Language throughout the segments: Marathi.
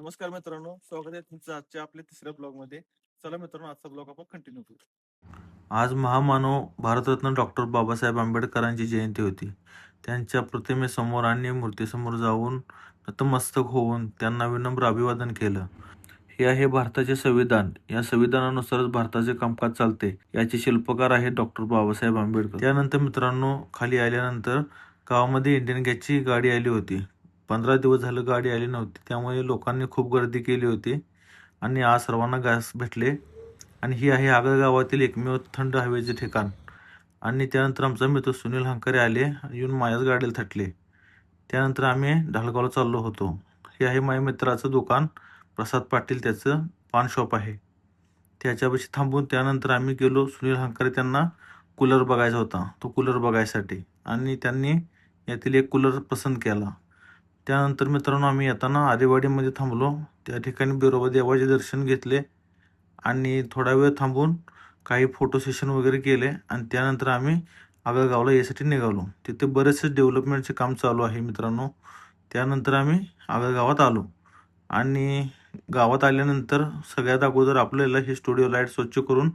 नमस्कार मित्रांनो, स्वागत आहे तुमचं आजच्या आपल्या तिसऱ्या ब्लॉगमध्ये. चला मित्रांनो, आजचा ब्लॉग आपण कंटिन्यू करू. आज महामानव भारतरत्न डॉक्टर बाबासाहेब आंबेडकरांची जयंती होती. त्यांच्या प्रतिमेसमोर आणि मूर्तीसमोर जाऊन नतमस्तक होऊन त्यांना विनम्र अभिवादन केलं. हे आहे भारताचे संविधान. या संविधानानुसारच भारताचे कामकाज चालते. याचे शिल्पकार आहेत डॉक्टर बाबासाहेब आंबेडकर. त्यानंतर मित्रांनो, खाली आल्यानंतर गावामध्ये इंडियन गॅसची गाडी आली होती. 15 दिवस झालं गाडी आली नव्हती, त्यामुळे लोकांनी खूप गर्दी केली होती आणि आज सर्वांना गॅस भेटले. आणि ही आहे आगळ गावातील एकमेव थंड हवेचे ठिकाण. आणि त्यानंतर आमचा मित्र सुनील हंकारे आले आणि येऊन माझ्याच गाडीला थटले. त्यानंतर आम्ही ढालगावला चाललो होतो. हे आहे माझ्या मित्राचं दुकान, प्रसाद पाटील, त्याचं पान शॉप आहे. त्याच्यापाशी थांबून त्यानंतर आम्ही गेलो. सुनील हंकारे त्यांना कूलर बघायचा होता, तो कूलर बघायसाठी, आणि त्यांनी यातील एक कूलर पसंत केला. त्यानंतर मित्रांनो, आम्ही येताना आरेवाडीमध्ये थांबलो. त्या ठिकाणी बिरोबा देवाचे दर्शन घेतले आणि थोडा वेळ थांबून काही फोटो सेशन वगैरे केले आणि त्यानंतर आम्ही आगळगावला यासाठी निघालो. तिथे बरेचसे डेव्हलपमेंटचे काम चालू आहे मित्रांनो. त्यानंतर आम्ही आगळगावात आलो आणि गावात आल्यानंतर सगळ्यात अगोदर आपल्याला हे स्टुडिओ लाईट स्वच्छ करून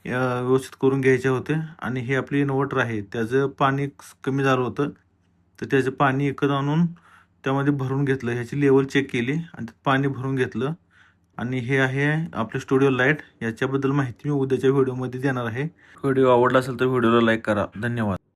व्यवस्थित करून घ्यायचे होते. आणि हे आपले इन्व्हर्टर आहे, त्याचं पाणी कमी झालं होतं, तर त्याचं पाणी एकत्र आणून त्यामध्ये भरून घेतलं. ह्याची लेवल चेक केली आणि त्यात पाणी भरून घेतलं. आणि हे आहे आपले स्टुडिओ लाईट. याच्याबद्दल माहिती मी उद्याच्या व्हिडिओमध्ये देणार आहे. व्हिडिओ आवडला असेल तर व्हिडिओला लाईक करा. धन्यवाद.